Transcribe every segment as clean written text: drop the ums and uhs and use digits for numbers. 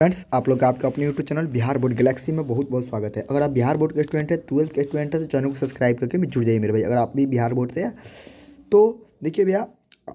Friends, आप लोग का आपका अपने YouTube channel Bihar board Galaxy में बहुत बहुत स्वागत है। अगर आप बिहार बोर्ड के स्टूडेंट है, 12th के स्टूडेंट है, तो चैनल को सब्सक्राइब करके भी जुड़ जाइए मेरे भाई। अगर आप भी बिहार बोर्ड से है तो देखिए भैया,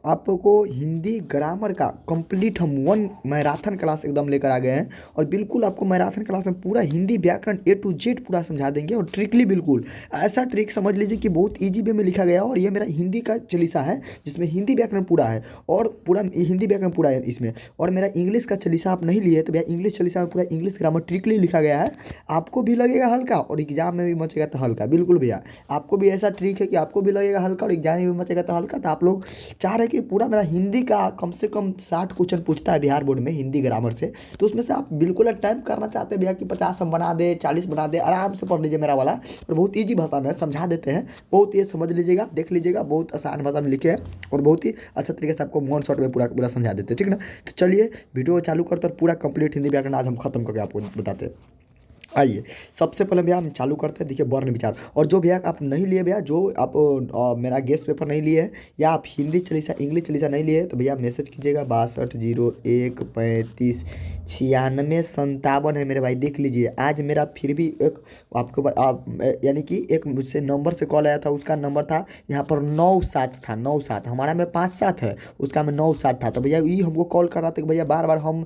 आपको हिंदी ग्रामर का कंप्लीट हम वन मैराथन क्लास एकदम लेकर आ गए हैं। और बिल्कुल आपको मैराथन क्लास में पूरा हिंदी व्याकरण ए टू जेड पूरा समझा देंगे। और ट्रिकली बिल्कुल ऐसा ट्रिक समझ लीजिए कि बहुत इजी वे में लिखा गया है। और ये मेरा हिंदी का चालीसा है जिसमें हिंदी व्याकरण पूरा है, और पूरा हिंदी व्याकरण पूरा है इसमें। और मेरा इंग्लिश का चालीसा आप नहीं लिए तो भैया, इंग्लिश चालीसा में पूरा इंग्लिश ग्रामर ट्रिकली लिखा गया है। आपको भी लगेगा हल्का और एग्जाम में भी मचेगा तो हल्का। बिल्कुल भैया, आपको भी ऐसा ट्रिक है कि आपको भी लगेगा हल्का और एग्जाम में भी मचेगा तो हल्का। तो आप लोग चाह रहे हैं कि पूरा मेरा हिंदी का कम से कम 60 क्वेश्चन पूछता है बिहार बोर्ड में हिंदी ग्रामर से, तो उसमें से आप बिल्कुल अटेम्प्ट करना चाहते हैं भैया कि 50 हम बना दे, 40 बना दे, आराम से पढ़ लीजिए मेरा वाला। और बहुत ईजी भाषा में समझा देते हैं, बहुत ये समझ लीजिएगा, देख लीजिएगा, बहुत आसान भाषा में लिखे हैं और बहुत ही अच्छा तरीके से आपको वन शॉट में पूरा पूरा समझा देते हैं। ठीक ना, तो चलिए वीडियो चालू करते और पूरा कंप्लीट हिंदी व्याकरण आज हम खत्म करके आपको बताते हैं। आइए, सबसे पहले भैया हम चालू करते हैं। देखिए, वर्ण विचार। और जो भैया आप नहीं लिए भैया, जो आप मेरा गेस्ट पेपर नहीं लिए हैं, या आप हिंदी चालीसा इंग्लिश चालीसा नहीं लिए, तो भैया मैसेज कीजिएगा 6201359657 है मेरे भाई। देख लीजिए, आज मेरा फिर भी एक आपको यानी कि एक मुझसे नंबर से कॉल आया था, उसका नंबर था यहाँ पर 97 था, 97। हमारा में 57 है, उसका में 97 था। तो भैया ये हमको कॉल कर रहा था कि भैया बार बार हम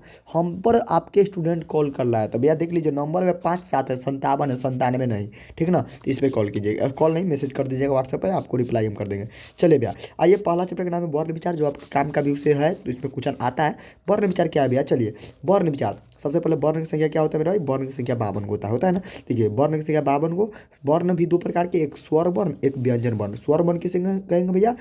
पर आपके स्टूडेंट कॉल कर रहा है। तो भैया देख लीजिए, नंबर में 57 है, 57 है, 97 नहीं। ठीक ना, तो इस पर कॉल कीजिएगा, कॉल नहीं मैसेज कर दीजिएगा व्हाट्सएप पर, आपको रिप्लाई हम कर देंगे। चलिए भैया, आइए, पहला चैप्टर का नाम है वर्ण विचार, जो आपके काम का भी विषय है, तो इसमें क्वेश्चन आता है। वर्ण विचार क्या है भैया? चलिए, वर्ण विचार। सबसे पहले वर्ण की संख्या क्या होता है मेरा भाई? वर्ण की संख्या 52 को होता है ना। देखिए, वर्ण की संख्या 52 को। वर्ण भी दो प्रकार के, एक स्वर वर्ण, एक व्यंजन वर्ण। स्वर वर्ण किसे कहेंगे भैया?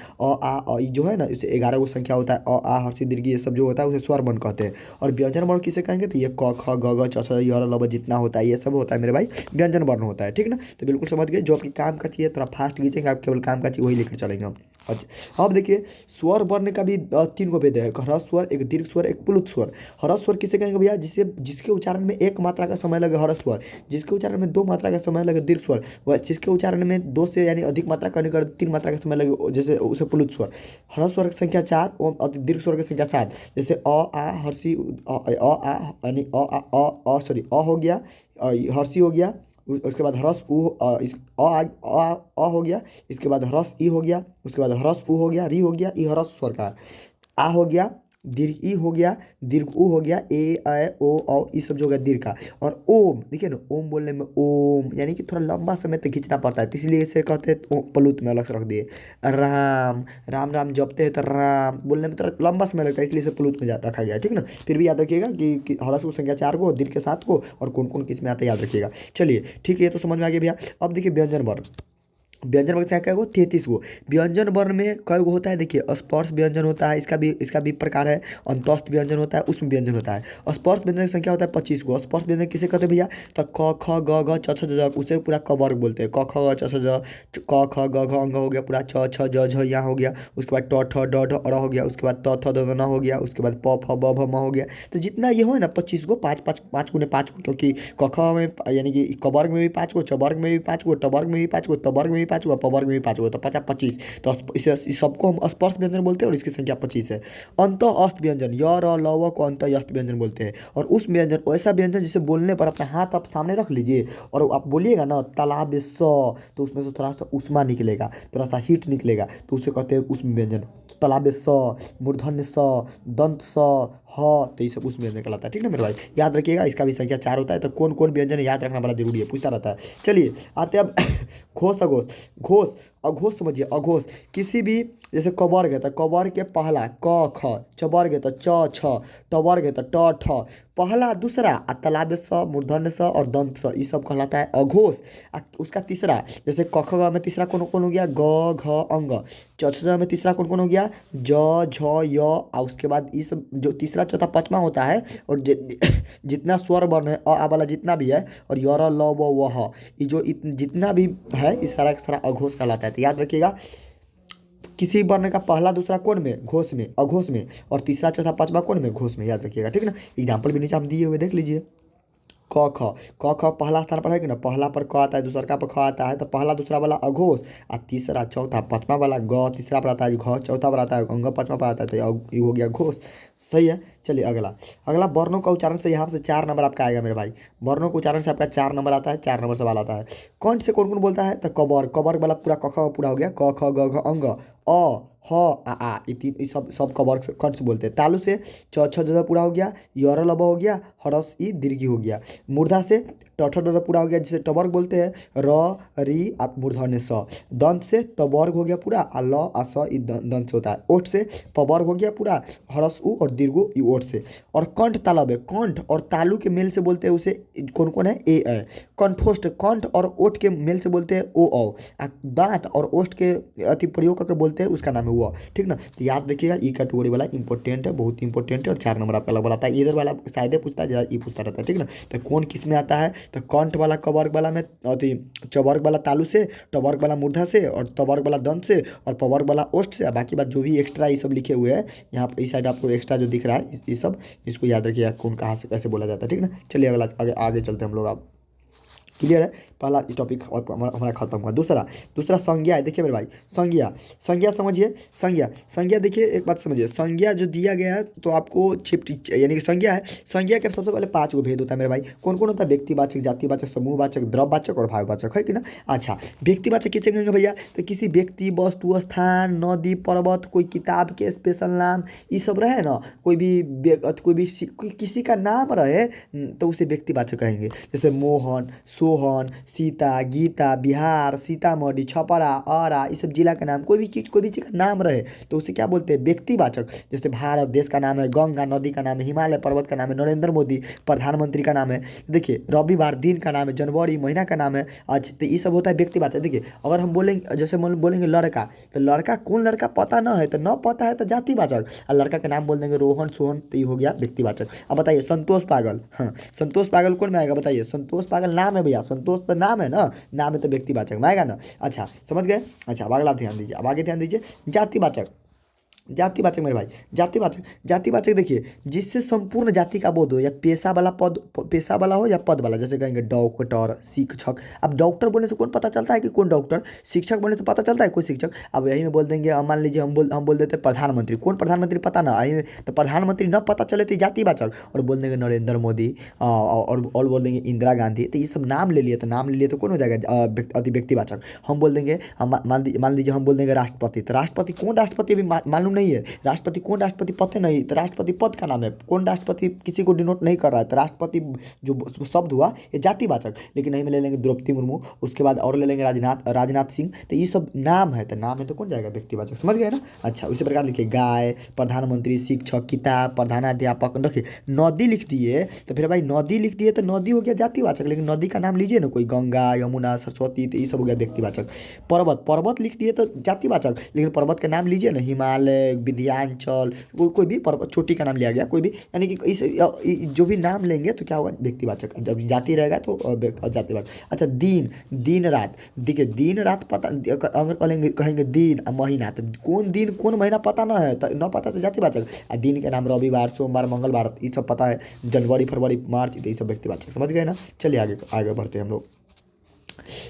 ई जो है ना, इसे 11 को संख्या होता है, आ हर्षी दीर्घ ये सब जो होता है उसे स्वर वर्ण कहते हैं। और व्यंजन वर्ण किसे कहेंगे? तो ये क ख ग घ च छ य ल व जितना होता है ये सब होता है मेरे भाई, व्यंजन वर्ण होता है। ठीक ना, तो बिल्कुल समझ गए। जो आपकी काम का चाहिए थोड़ा फास्ट कीजिएगा, आप केवल काम का चाहिए वही लेकर चलेंगे हम। अच्छा, अब देखिए, स्वर वर्ण का भी 3 को भेद है, एक ह्रस्व स्वर, एक दीर्घ स्वर, एक प्लुत स्वर। ह्रस्व स्वर किसे कहेंगे भैया? जिसके उच्चारण में एक मात्रा का समय लगे ह्रस्व स्वर, जिसके उच्चारण में 2 मात्रा का समय लगे दीर्घ स्वर, व जिसके उच्चारण में 2 से यानी अधिक मात्रा का निकट 3 मात्रा का समय लगे, जैसे उसे प्लुत स्वर। ह्रस्व स्वर की संख्या 4 और दीर्घ स्वर की संख्या 7। जैसे आ हर्षी, आ यानी सॉरी, हो गया, हर्षी हो गया, उसके बाद ह्रस्व उ, इस हो गया, इसके बाद ह्रस्व ई हो गया, उसके बाद ह्रस्व उ हो गया, री हो गया, ई ह्रस्व स्वर का, आ हो गया, दीर्घ ई हो गया, दीर्घ उ हो गया, ओ औ ई सब जो हो गया दीर्घ का। और ओम, देखिए ना, ओम बोलने में ओम यानी कि थोड़ा लंबा समय तक खींचना पड़ता है, तो इसलिए इसे कहते हैं प्लुत में अलग से रख दिए। राम, राम राम जपते हैं तो राम बोलने में थोड़ा लंबा समय लगता है, इसलिए इसे प्लुत में रखा गया है। ठीक ना, फिर भी याद रखिएगा कि ह्रस्व संख्या 4 को, दीर्घ के 7 को, और कौन कौन किस में आता है याद रखिएगा। चलिए ठीक है, ये तो समझ में आ गया भैया। अब देखिए, व्यंजन वर्ण। व्यंजन वर्ण क्या गो? 33 गो। व्यंजन वर्ण में कई गो होता है? देखिए, स्पर्श व्यंजन होता है, इसका भी प्रकार है। अंतस्थ व्यंजन होता है, उसमें व्यंजन होता है। स्पर्श व्यंजन की संख्या होता है 25 गो। स्पर्श व्यंजन किसे कहते हैं भैया? तो क ख ग घ च छ ज झ, उसे पूरा क वर्ग बोलते हैं। क ख ग छ छ ज, क ख ग घ अंग हो गया, पूरा छ छ ज झ यहाँ हो गया, उसके बाद ट ठ ड ढ अ हो गया, उसके बाद त थ द न हो गया, उसके बाद प फ ब भ म हो गया। तो जितना ये हो ना 25 गो, 5 गुने 5 को, क्योंकि क ख में यानी कि क वर्ग में भी 5 गो, च वर्ग में भी 5 गो, ट वर्ग में भी 5 गो, त वर्ग में भी 5 गो, प वर्ग में भी 5 गो, तो 50 25। तो इस सबको हम स्पर्श व्यंजन बोलते हैं और इसकी संख्या 25 है। अंत अस्त व्यंजन, य र ल व को अंत अस्त व्यंजन बोलते हैं। और उस व्यंजन, वैसा व्यंजन जिसे बोलने पर अपना हाथ आप सामने रख लीजिए और आप बोलिएगा ना तालाब स, तो उसमें से थोड़ा सा उष्मा निकलेगा, थोड़ा सा हीट निकलेगा, तो उसे कहते हैं उष्म व्यंजन। तालाब स, मूर्धन्य स, दंत स, ह, तो ये सब उस व्यंजन कहलाता है। ठीक ना मेरे भाई, याद रखिएगा, इसका भी संख्या 4 होता है। तो कौन कौन व्यंजन याद रखना बड़ा जरूरी है, पूछता रहता है। चलिए आते अब घोष अघोष। घोष अघोष समझिए, अघोष किसी भी, जैसे कवर्ग है तो कवर्ग के पहला क ख, चवर्ग है तो च छ, टवर्ग है तो ट ठ, पहला दूसरा, तालाब स, मूर्धन्य स और दंत स, ये सब कहलाता है अघोष। उसका तीसरा, जैसे क ख ग में तीसरा कौन कौन हो गया? ग घ अंग। च छ में तीसरा कौन कौन हो गया? ज झ य, और उसके बाद ये सब जो तीसरा चौथा पांचवा होता है, और जितना स्वर वर्ण है, आ वाला जितना भी है, और य र ल व व ह, ये जो जितना भी है, इस सारा का सारा अघोष कहलाता है। तो याद रखिएगा, किसी वर्ण का पहला दूसरा कौन में? घोष में, अघोष में, और तीसरा चौथा पांचवा कौन में? घोष में, याद रखिएगा। ठीक ना, एग्जाम्पल भी नीचे आप दिए हुए देख लीजिए। क ख। क ख पहला स्थान पर है कि ना, पहला पर क आता है, दूसरा पर ख आता है, तो पहला दूसरा वाला अघोष, और तीसरा चौथा पांचवा वाला ग, तीसरा पर आता है घ, चौथा पर आता है अंग, पांचवा पर आता है, तो ये हो गया घोष। सही है। चलिए अगला, अगला वर्णों का उच्चारण से यहाँ से 4 नंबर आपका आएगा मेरे भाई। वर्णों के उच्चारण से आपका 4 नंबर आता है, 4 नंबर सवाल आता है। कौन से कौन कौन बोलता है, तो कबर, कबर वाला पूरा क ख पूरा हो गया, क ख ग घ अंग, अ ह आ ये तीन सब सब कबर कौन से बोलते हैं। तालु से च छ ज पूरा हो गया, यर लब हो गया, हरस ई दीर्घी हो गया। मूर्धा से ट ठ ड पूरा हो गया, जिसे टवर्ग बोलते हैं, र री आप मूर्धन्य स। दंत से तवर्ग हो गया पूरा, आ ल आ स ई दंत से होता है। ओठ से पवर्ग हो गया पूरा, हरस उ और दीर्घो ई ओठ से। और कंठ तालब है, कंठ और तालु के मेल से बोलते हैं उसे कौन कौन है, ए ऐ। कंठोष्ठ, कंठ और ओठ के मेल से बोलते हैं ओ औ। दांत और ओष्ठ के अति प्रयोग करके बोलते हैं उसका नाम है हुआ। ठीक ना, तो याद रखिएगा ई कैटेगरी वाला इंपॉर्टेंट है, बहुत इंपॉर्टेंट है, और 4 नंबर आपका लगभग आता है। इधर वाला शायद पूछता है, ये पूछता रहता है। ठीक ना, तो कौन किस में आता है, तो कंठ वाला कवर्ग वाला में, अति चवर्ग वाला तालु से, टवर्ग वाला मूर्धा से, और तवर्ग वाला दंत से, और पवर्ग वाला ओष्ठ से। बाकी बात जो भी एक्स्ट्रा ये सब लिखे हुए हैं यहाँ पर इस साइड आपको एक्स्ट्रा जो दिख रहा है ये सब, इसको याद रखिएगा कौन कहाँ से कैसे बोला जाता है। ठीक ना, चलिए अगला आगे चलते हैं हम लोग। आप क्लियर है, पहला टॉपिक और हमारा खत्म हुआ। दूसरा, दूसरा संज्ञा है। देखिए मेरे भाई, संज्ञा, संज्ञा समझिए, संज्ञा, संज्ञा देखिए एक बात समझिए, संज्ञा जो दिया गया है तो आपको छिप यानी कि संज्ञा है, संज्ञा के सबसे पहले 5 गो भेद होता है मेरे भाई। कौन कौन होता है, व्यक्तिवाचक, जातिवाचक, समूहवाचक, द्रव्यवाचक और भाववाचक, है कि ना। अच्छा, व्यक्तिवाचक किसे कहेंगे भैया, तो किसी व्यक्ति, वस्तु, स्थान, नदी, पर्वत, कोई किताब के स्पेशल नाम, ये सब रहे ना, कोई भी किसी का नाम रहे तो उसे व्यक्तिवाचक कहेंगे। जैसे मोहन, सोहन, सीता, गीता, बिहार, सीतामढ़ी, छपरा, आरा, ये सब जिला का नाम, कोई भी चीज़ का नाम रहे तो उसे क्या बोलते हैं, व्यक्तिवाचक। जैसे भारत देश का नाम है, गंगा नदी का नाम है, हिमालय पर्वत का नाम है, नरेंद्र मोदी प्रधानमंत्री का नाम है। देखिए रविवार दिन का नाम है, जनवरी महीना का नाम है। अच्छा, तो ये सब होता है व्यक्तिवाचक। देखिए अगर हम बोलेंगे, जैसे बोलेंगे लड़का, तो लड़का कौन लड़का पता ना है, तो न पता है तो जातिवाचक, और लड़का का नाम बोल देंगे रोहन, सोहन, तो ये हो गया व्यक्तिवाचक। अब बताइए संतोष पागल, हाँ संतोष पागल कौन में आएगा, बताइए। संतोष पागल नाम है भैया, संतोष तो नाम है ना, नाम है तो व्यक्तिवाचक में आएगा ना। अच्छा समझ गए। अच्छा अब अगला ध्यान दीजिए, अब आगे ध्यान दीजिए, जातिवाचक, जातिवाचक मेरे भाई, जातिवाचक, जातिवाचक देखिए जिससे संपूर्ण जाति का बोध हो, या पेशा वाला पद, पेशा वाला हो या पद वाला। जैसे कहेंगे डॉक्टर, शिक्षक। अब डॉक्टर बोलने से कौन पता चलता है कि कौन डॉक्टर, शिक्षक बोलने से पता चलता है कोई शिक्षक। अब यही में बोल देंगे, मान लीजिए हम बोल देते हैं प्रधानमंत्री, कौन प्रधानमंत्री पता ना, यही में तो प्रधानमंत्री न पता चले तो जातिवाचक। और बोल देंगे नरेंद्र मोदी, और बोल देंगे इंदिरा गांधी, तो ये सब नाम ले लिए, तो नाम ले लिए तो कौन हो जाएगा, अति व्यक्तिवाचक। हम बोल देंगे, हम मान लीजिए हम बोल देंगे राष्ट्रपति, तो राष्ट्रपति कौन राष्ट्रपति अभी मालूम नहीं है, राष्ट्रपति कौन राष्ट्रपति पता नहीं, तो राष्ट्रपति पद का नाम है, कौन राष्ट्रपति किसी को डिनोट नहीं कर रहा है, तो राष्ट्रपति जो शब्द हुआ ये जातिवाचक। लेकिन नहीं में ले लेंगे द्रौपदी मुर्मू, उसके बाद और ले लेंगे राजनाथ सिंह, तो ये सब नाम है, तो नाम है तो कौन जाएगा, व्यक्तिवाचक। समझ गए ना। अच्छा उसी प्रकार लिखिए गाय, प्रधानमंत्री, शिक्षक, किताब, प्रधानाध्यापक। देखिए नदी लिख दिए तो फिर भाई नदी लिख दिए तो नदी हो गया जातिवाचक, लेकिन नदी का नाम लीजिए ना, कोई गंगा, यमुना, सरस्वती, तो ये सब हो गया व्यक्तिवाचक। पर्वत, पर्वत लिख दिए तो जातिवाचक, लेकिन पर्वत का नाम लीजिए ना, हिमालय, विंध्याचल, कोई भी पर्वत चोटी का नाम लिया गया, कोई भी, यानी कि इस जो भी नाम लेंगे तो क्या होगा, व्यक्तिवाचक। जब जाति रहेगा तो जातिवाचक। अच्छा दिन, दिन रात, देखिए दिन रात पता, अगर कहेंगे दिन महीना, तो कौन दिन कौन महीना पता ना है, तो न पता तो जातिवाचक। दिन के नाम रविवार, सोमवार, मंगलवार, ये सब पता है, जनवरी, फरवरी, मार्च, तो ये सब व्यक्तिवाचक। समझ गए ना। चलिए आगे आगे बढ़ते हैं हम लोग।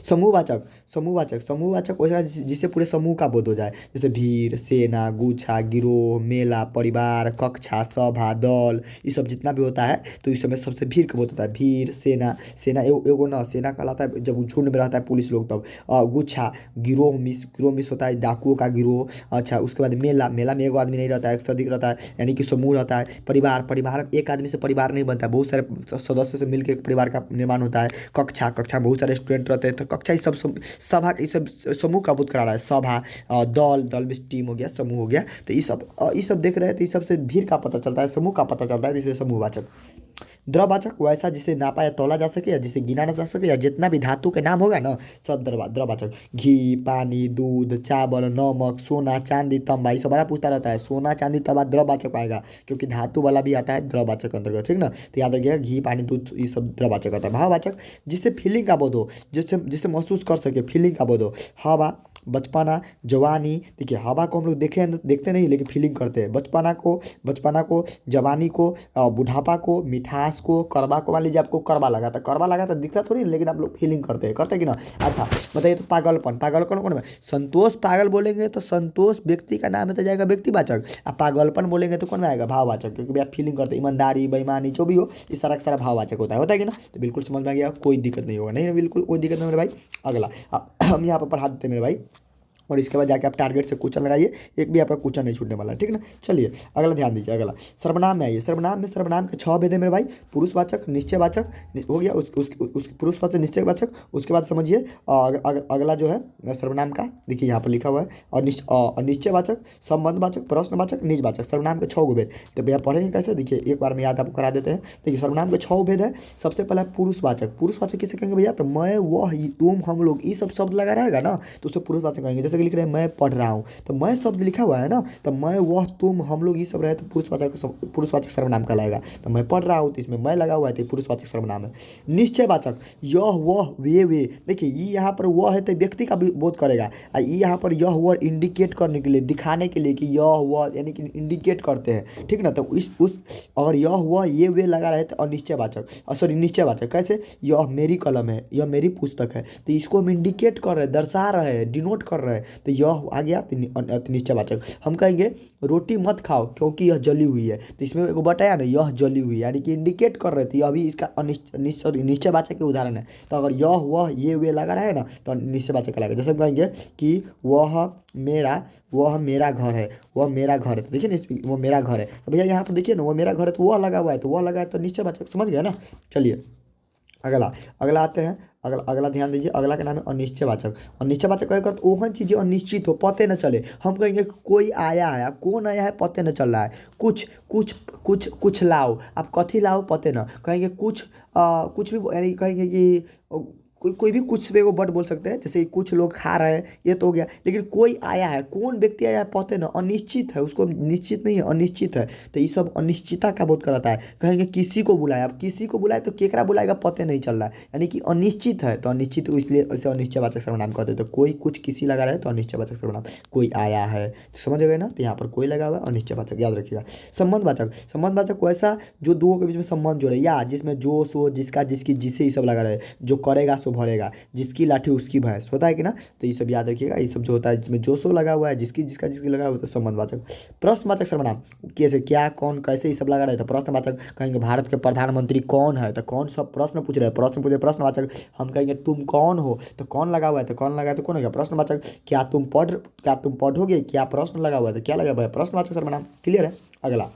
समूहवाचक, समूहवाचक, समूहवाचक वैसा जिससे पूरे समूह का बोध हो जाए। जैसे भीड़, सेना, गुच्छा, गिरोह, मेला, परिवार, कक्षा, सभा, दल, ये सब जितना भी होता है तो इस समय सबसे भीड़ का बोध होता है। भीड़, सेना, सेना एगो ना, सेना कहलाता है जब झुंड में रहता है पुलिस लोग तब। गुच्छा, गिरोह मिस होता है, डाकुओं का गिरोह। अच्छा उसके बाद मेला, मेला में एगो आदमी नहीं रहता है, एक से अधिक रहता है, यानी कि समूह रहता है। परिवार, परिवार एक आदमी से परिवार नहीं बनता है, बहुत सारे सदस्य से मिलकर एक परिवार का निर्माण होता है। कक्षा, कक्षा में बहुत सारे स्टूडेंट रहते हैं, तो कक्षा ये सब सभा, ये सब समूह का बोध करा रहा है। सभा, दल, दल में टीम हो गया, समूह हो गया, तो ये सब देख रहे हैं, तो ये सबसे भीड़ का पता चलता है, समूह का पता चलता है, इसलिए समूहवाचक। द्रववाचक वैसा जिसे नापा या तौला जा सके, या जिसे गिना ना जा सके, या जितना भी धातु के नाम होगा ना सब द्रववाचक। घी, पानी, दूध, चावल, नमक, सोना, चांदी, तांबा, ये सब बड़ा पूछता रहता है। सोना, चांदी, तांबा द्रववाचक आएगा, क्योंकि धातु वाला भी आता है द्रववाचक अंतर्गत। ठीक ना, तो याद रखिएगा घी, पानी, दूध, ये सब द्रववाचक आता है। भाववाचक जिससे फीलिंग का बोध हो, जिससे जिससे महसूस कर सके, फीलिंग का बोध हो। हवा, बचपना, जवानी। देखिए हवा को हम लोग देखते नहीं लेकिन फीलिंग करते हैं। बचपना को, जवानी को, बुढ़ापा को, मिठास को, कड़वा को। मान लीजिए आपको कड़वा लगा तो दिखता थोड़ी लेकिन आप लोग फीलिंग करते हैं कि ना। अच्छा बताइए तो पागलपन कौन है? संतोष पागल बोलेंगे तो संतोष व्यक्ति का नाम है तो जाएगा व्यक्तिवाचक। अब पागलपन बोलेंगे तो कौन में आएगा? भाववाचक, क्योंकि भैया फीलिंग करते हैं। ईमानदारी, बेईमानी जो भी हो इस सारा का सारा भाववाचक होता है कि ना। तो बिल्कुल समझ में आ गया, कोई दिक्कत नहीं होगा। नहीं बिल्कुल कोई दिक्कत नहीं मेरे भाई। अगला हम यहाँ पर पढ़ा देते हैं मेरे भाई, और इसके बाद जाके आप टारगेट से क्वेश्चन लगाइए, एक भी आपका क्वेश्चन नहीं छूटने वाला है, ठीक ना। चलिए अगला ध्यान दीजिए। अगला सर्वनाम में आइए। सर्वनाम के 6 भेद है मेरे भाई। पुरुषवाचक, निश्चयवाचक हो गया, उस पुरुषवाचक, निश्चयवाचक। उसके बाद समझिए अगला जो है सर्वनाम का, देखिए यहाँ पर लिखा हुआ है, और निश्चयवाचक, संबंधवाचक, प्रश्नवाचक, निजवाचक। सर्वनाम के 6 भेद। तो भैया पढ़ेंगे कैसे? देखिए एक बार में याद आपको करा देते हैं। देखिए सर्वनाम के 6 भेद है। सबसे पहला पुरुषवाचक किसे कहेंगे भैया? तो मैं, वह, तुम, हम लोग, ये सब शब्द लगा रहेगा ना तो उसे पुरुषवाचक कहेंगे। जैसे लिख रहे हैं मैं पढ़ रहा हूँ, तो मैं शब्द लिखा हुआ है ना, तो मैं, वह, तुम, हम लोग ये सब रहे तो पुरुषवाचक सर्वनाम कहलाएगा। तो मैं पढ़ रहा हूँ तो इसमें मैं लगा हुआ है तो पुरुषवाचक सर्वनाम है। निश्चयवाचक, यह, वह, वे। देखिए ये यहाँ पर वह है तो व्यक्ति का बोध करेगा, और ये यहाँ पर यह वर्ड इंडिकेट करने के लिए, दिखाने के लिए कि यह वह, यानी कि इंडिकेट करते हैं, ठीक ना। तो अगर यह वह ये वे लगा रहे तो अनिश्चयवाचक, सॉरी निश्चयवाचक। कैसे? यह मेरी कलम है, यह मेरी पुस्तक है, तो इसको हम इंडिकेट कर रहे हैं, दर्शा रहे हैं, डिनोट कर रहे हैं, तो यह आ गया निश्चयवाचक। हम कहेंगे रोटी मत खाओ क्योंकि यह जली हुई है, तो इसमें एक बताया ना यह जली हुई, यानी कि इंडिकेट कर रहे थे, यह भी इसका निश्चयवाचक के उदाहरण है। तो अगर यह वह ये वे लगा रहा है ना तो निश्चयवाचक कहलाएगा। जैसे हम कहेंगे कि वह मेरा घर है, वह मेरा घर है, तो देखिए ना वो मेरा घर है, तो भैया यहाँ पर देखिए ना वो मेरा घर है तो वह लगा हुआ है, तो वह लगा है तो निश्चयवाचक, समझ गया ना। चलिए अगला आते हैं। अगला ध्यान दीजिए। अगला का नाम है अनिश्चयवाचक। अनिश्चयवाचक कहकर तो ओहन चीज़ें अनिश्चित हो, पते न चले। हम कहेंगे कोई आया है, अब कौन आया है पते न चल रहा है। कुछ लाओ, आप कथी लाओ पते न, कहेंगे कुछ भी, यानी कहेंगे कि कोई भी कुछ पे वो वर्ड बोल सकते हैं, जैसे कुछ लोग खा रहे हैं, ये तो हो गया। लेकिन कोई आया है, कौन व्यक्ति आया है पते न, अनिश्चित है, उसको निश्चित नहीं है, अनिश्चित है, तो ये सब अनिश्चितता का बोध कराता है। कहेंगे किसी को बुलाया, अब किसी को बुलाए तो केकरा बुलाएगा पते नहीं चल रहा है, यानी कि अनिश्चित है, तो अनिश्चित इसलिए इसे अनिश्चयवाचक सर्वनाम कहते हैं। तो कोई कुछ किसी लगा रहा है तो अनिश्चयवाचक सर्वनाम। कोई आया है तो समझ गए ना, तो यहाँ पर कोई लगा हुआ है, अनिश्चयवाचक, याद रखिएगा। संबंधवाचक वैसा जो दो के बीच में संबंध जोड़े, या जिसमें जो सो, जिसका, जिसकी, जिसे, ये सब लगा रहे, जो करेगा सो भरेगा, जिसकी लाठी उसकी भैंस, होता है कि ना। तो ये सब याद रखिएगा, ये सब जो होता है जिसमें जो सो लगा हुआ है, जिसकी, जिसका, जिसकी लगा हुआ है तो संबंधवाचक। प्रश्नवाचक सर्वनाम कैसे, क्या, कौन, कैसे, ये सब लगा रहे तो प्रश्नवाचक। कहेंगे भारत के प्रधानमंत्री कौन है, तो कौन सब प्रश्न पूछ रहे हैं, प्रश्न पूछे प्रश्नवाचक। हम कहेंगे तुम कौन हो, तो कौन लगा हुआ है, तो कौन लगा है तो कौन हो गया प्रश्नवाचक। क्या तुम पढ़ोगे, क्या प्रश्न लगा हुआ है तो क्या लगा हुआ है प्रश्नवाचक सर्वनाम। क्लियर है। अगला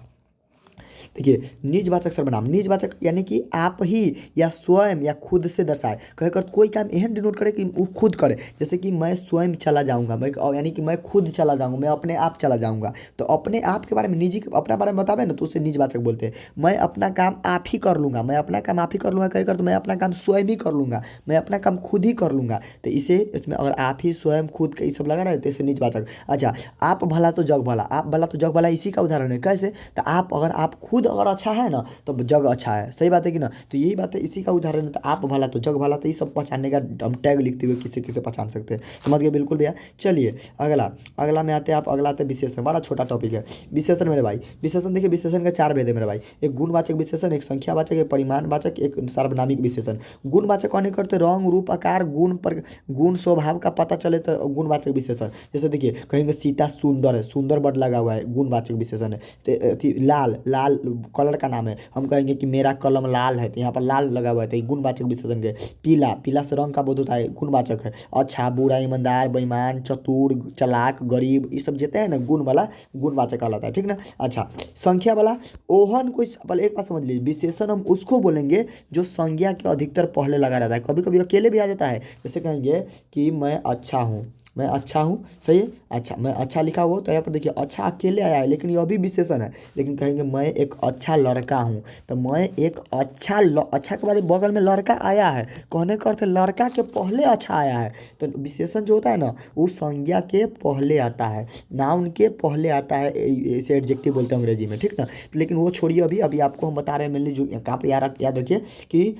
देखिए निजवाचक सर्वनाम। निजवाचक यानी कि आप ही या स्वयं या खुद से दर्शाए, कहकर कोई काम एहन डिनोट करे कि वो खुद करे। जैसे कि मैं स्वयं चला जाऊंगा, मैं, यानी कि मैं खुद चला जाऊंगा, मैं अपने आप चला जाऊंगा, तो अपने आप के बारे में, निजी अपना बारे में बतावे ना तो उसे निजवाचक बोलते हैं। मैं अपना काम आप ही कर लूँगा, मैं अपना काम आप ही कर लूँगा, कहकर तो मैं अपना काम स्वयं ही कर लूँगा, मैं अपना काम खुद ही कर लूँगा, तो इसे, इसमें अगर आप ही, स्वयं, खुद का ये सब लगा रहे तो इसे निजवाचक। अच्छा आप भला तो जग भला, आप भला तो जग भला इसी का उदाहरण है। कैसे? तो आप, अगर आप खुद अगर अच्छा है ना तो जग अच्छा है, सही बात है कि ना। तो यही बात है, इसी का उदाहरण है। तो आप भला तो जग भला, तो ये सब पहचानने का हम टैग लिखते हुए किसे किसे पहचान सकते हैं, समझ गए बिल्कुल भैया। चलिए अगला में आते हैं। आप अगला आते हैं विशेषण, बड़ा छोटा टॉपिक है विशेषण मेरे भाई। विशेषण देखिए, विशेषण का 4 भेद है मेरे भाई। एक गुणवाचक विशेषण, एक संख्यावाचक, एक परिमाणवाचक, एक सार्वनामिक विशेषण। गुणवाचक कौन करते? रंग, रूप, आकार, गुण स्वभाव का पता चले तो गुणवाचक विशेषण। जैसे देखिए कहेंगे सीता सुंदर है, सुंदर वर्ड लगा हुआ है, गुणवाचक विशेषण है। लाल कलर का नाम है, हम कहेंगे कि मेरा कलम लाल है, तो यहाँ पर लाल लगा हुआ है तो गुणवाचक विशेषण के। पीला से रंग का बोध होता है, गुणवाचक है। अच्छा, बुरा, ईमानदार, बेईमान, चतुर, चालाक, गरीब, ये सब जितने हैं ना गुण वाला, गुणवाचक कहलाता है, ठीक ना। अच्छा संख्या वाला ओहन कोई, पहले एक बात समझ लीजिए, विशेषण हम उसको बोलेंगे जो संज्ञा के अधिकतर पहले लगा रहता है, कभी कभी अकेले भी आ जाता है। जैसे कहेंगे कि मैं अच्छा हूँ, सही है। अच्छा मैं अच्छा लिखा हुआ, तो यहाँ पर देखिए अच्छा अकेले आया है लेकिन यह भी विशेषण है। लेकिन कहेंगे मैं एक अच्छा लड़का हूँ, तो मैं एक अच्छा के बाद बगल में लड़का आया है, कहने का अर्थ लड़का के पहले अच्छा आया है। तो विशेषण जो होता है ना वो संज्ञा के पहले आता है, नाउन के पहले आता है, इसे एडजेक्टिव बोलते हैं अंग्रेजी में, ठीक ना। लेकिन वो छोड़िए, अभी आपको हम बता रहे हैं मेनली जो कहाँ पर याद रखिए कि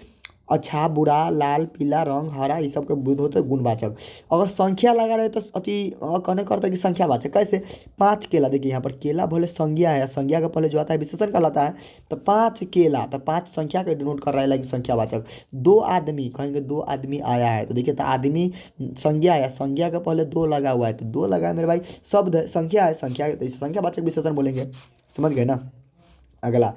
अच्छा बुरा लाल पीला रंग हरा ये सब के बुध होते हैं गुणवाचक। अगर संख्या लगा रहे तो अति कहने करता है कि संख्यावाचक कैसे। 5 केला, देखिए यहाँ पर केला बोले संज्ञा है, संज्ञा के पहले जो आता है विशेषण कहलाता है। तो 5 केला, तो 5 संख्या के डिनोट कर रहा है लाइक संख्यावाचक। 2 आदमी, कहेंगे 2 आदमी आया है, तो देखिए तो आदमी संज्ञा है, संज्ञा के पहले 2 लगा हुआ है, तो 2 लगा है मेरे भाई, शब्द है संख्या है, संख्या तो संख्यावाचक विशेषण बोलेंगे। समझ गए ना। अगला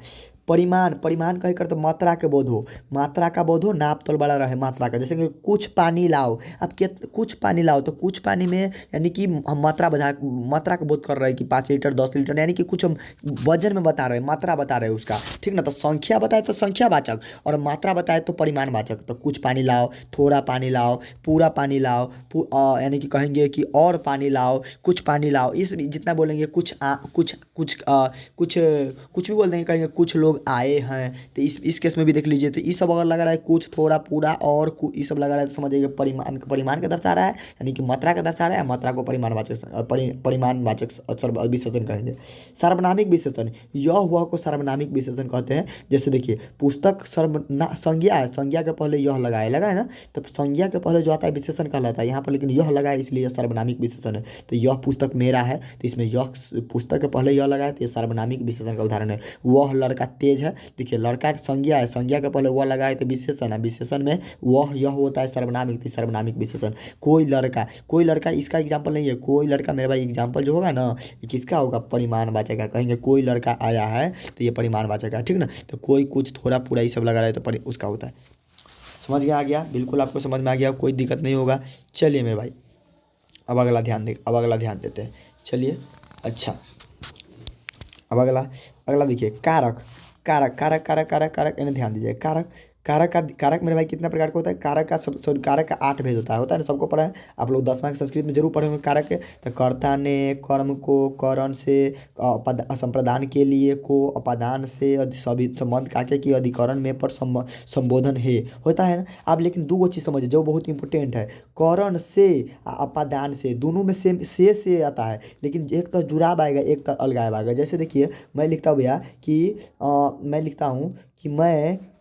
परिमाण, परिमाण कहे कर तो मात्रा के बोध हो, मात्रा का बोध हो, नाप तोल बड़ा रहे मात्रा का। जैसे कि कुछ पानी लाओ, अब कुछ पानी लाओ, तो कुछ पानी में यानी कि हम मात्रा बता, मात्रा का बोध कर रहे हैं कि 5 लीटर 10 लीटर, यानी कि कुछ हम वजन में बता रहे हैं, मात्रा बता रहे हैं उसका, ठीक ना। तो संख्या बताए तो संख्यावाचक, और मात्रा बताए तो परिमाणवाचक। तो कुछ पानी लाओ, थोड़ा पानी लाओ, पूरा पानी लाओ, यानी कि कहेंगे कि और पानी लाओ, कुछ पानी लाओ, इस जितना बोलेंगे कुछ कुछ कुछ कुछ कुछ भी बोल देंगे, कहेंगे कुछ लोग आए हैं। तो इस केस में भी देख लीजिए, तो ये सब अगर लगा रहा है कुछ थोड़ा पूरा और ये सब लगा रहा है तो समझिए परिमाण, परिमाण का दर्शा रहा है, यानी कि मात्रा का दर्शा रहा है। मात्रा को परिमाणवाचक परिमाणवाचक विशेषण कहेंगे। सार्वनामिक विशेषण, यह हुआ को सार्वनामिक विशेषण कहते हैं। जैसे देखिए पुस्तक संज्ञा है, संज्ञा के पहले यह लगा है ना, तो संज्ञा के पहले जो आता है विशेषण कहलाता है। यहाँ पर लेकिन यह लगा है इसलिए यह सार्वनामिक विशेषण है। तो यह पुस्तक मेरा है, तो इसमें यह पुस्तक के पहले यह लगा है, तो यह सार्वनामिक विशेषण का उदाहरण है। वह लड़का तेज है, देखिए लड़का संज्ञा है, संज्ञा के पहले वह लगा है तो विशेषण है, विशेषण में वह यह होता है सार्वनामिक, तो सार्वनामिक विशेषण। कोई लड़का, कोई लड़का इसका एग्जाम्पल नहीं है, कोई लड़का मेरे भाई एग्जाम्पल जो होगा ना ये किसका होगा, परिमाणवाचक का। कहेंगे कोई लड़का आया है तो ये परिमाणवाचक है, ठीक ना। तो कोई कुछ थोड़ा पूरा ये सब लगा रहा है तो उसका होता है। समझ गया, आ गया, बिल्कुल आपको समझ में आ गया, कोई दिक्कत नहीं होगा। चलिए मेरे भाई अब अगला ध्यान देते हैं। चलिए अच्छा, अब अगला अगला देखिए कारक, कारक कारक कारक कारक कारक, इन्हें ध्यान दीजिए। कारक, कारक मेरे भाई कितना प्रकार का होता है। कारक का कारक का 8 भेद होता है ना, सबको पढ़ा है आप लोग 10वां की संस्कृत में जरूर पढ़े होंगे कारक के। तो कर्ता ने, कर्म को, करण से, संप्रदान के लिए को, अपादान से, सभी संबंध काके की अधिकरण में पर संबोधन है होता है ना। आप लेकिन दो चीज़ समझिए जो बहुत इंपॉर्टेंट है, करण से अपादान से, दोनों में सेम से आता है, लेकिन एक तो जुड़ाव आएगा एक तो अलगाव आएगा। जैसे देखिए मैं लिखता हूँ भैया कि मैं लिखता हूँ कि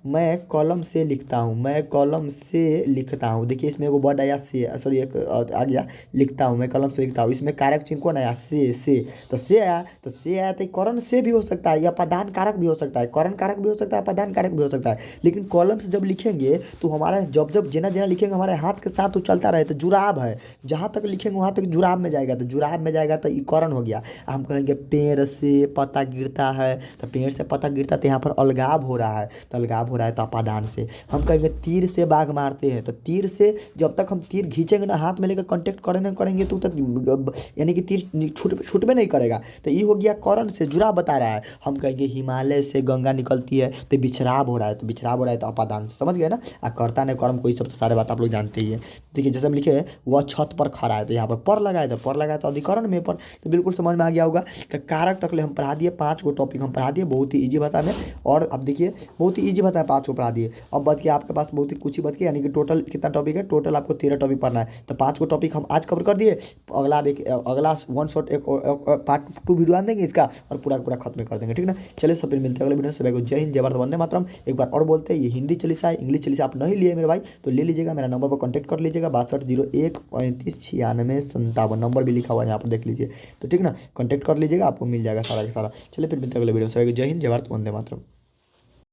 मैं कलम से लिखता हूँ, मैं कलम से लिखता हूँ। देखिए इसमें वो वर्ड आया से, सॉरी एक आ गया, लिखता हूँ, मैं कलम से लिखता हूँ। इसमें कारक चिन्ह कौन आया, से। तो से आया, तो से आया तो करण से भी हो सकता है या प्रधान कारक भी हो सकता है, करण कारक भी हो सकता है, प्रधान कारक भी हो सकता है। लेकिन कलम से जब लिखेंगे तो हमारा जब जब जिना जिना लिखेंगे हमारे हाथ के साथ तो चलता रहे, तो जुड़ाव है, जहाँ तक लिखेंगे वहाँ तक जुड़ाव में जाएगा, तो जुड़ाव में जाएगा तो ये करण हो गया। हम कहेंगे पेड़ से पत्ता गिरता है, तो पेड़ से पत्ता गिरता तो यहाँ पर अलगाव हो रहा है, तो अलगाव हो रहा है तो अपादान से। हम कहेंगे तीर से बाघ मारते हैं, तो तीर से जब तक हम तीर खींचेंगे ना, हाथ में लेकर कांटेक्ट करेंगे तो तक यानी कि तीर छूटबे नहीं करेगा, तो ये हो गया करण से जुड़ा बता रहा है। हम कहेंगे हिमालय से गंगा निकलती है, तो बिछराव हो रहा है, तो बिछराव हो रहा है तो अपादान से। समझ गए ना। कर्ता ने कर्म कोई सब तो सारे बात आप लोग जानते ही है। देखिए जैसे हम लिखे वह छत पर खड़ा है, तो यहाँ पर लगाए तो लगाए तो अधिकरण में पर, तो बिल्कुल समझ में आ गया होगा। तो कारक तक हम पढ़ा दिए, 5 गो टॉपिक हम पढ़ा दिए बहुत ही ईजी भाषा में। और अब देखिए बहुत ही ईजी भाषा है, 5 को पढ़ा दिए। अब बच गया आपके पास बहुत ही कुछ ही बच गया, यानी कि टोटल कितना टॉपिक है, टोटल आपको 13 टॉपिक पढ़ना है। तो 5 को टॉपिक हम आज कवर कर दिए। अगला वन शॉट एक पार्ट 2 वीडियो आन देंगे इसका, और पूरा पूरा खत्म कर देंगे, ठीक ना। चलिए सब फिर मिलते हैं अगले वीडियो में। सभी को जय हिंद, जय भारत, वंदे मातरम। एक बार और बोलते हैं, ये हिंदी चालीसा है, इंग्लिश चालीसा आप नहीं लिए मेरे भाई तो ले लीजिएगा, मेरा नंबर पर कॉन्टैक्ट कर लीजिएगा, 6201359657 नंबर भी लिखा हुआ है यहाँ पर देख लीजिए, तो ठीक ना। कॉन्टैक्ट कर लीजिएगा, आपको मिल जाएगा सारा का सारा। चलिए फिर मिलते हैं अगले वीडियो में। सभी को जय हिंद, जय भारत, वंदे मातरम।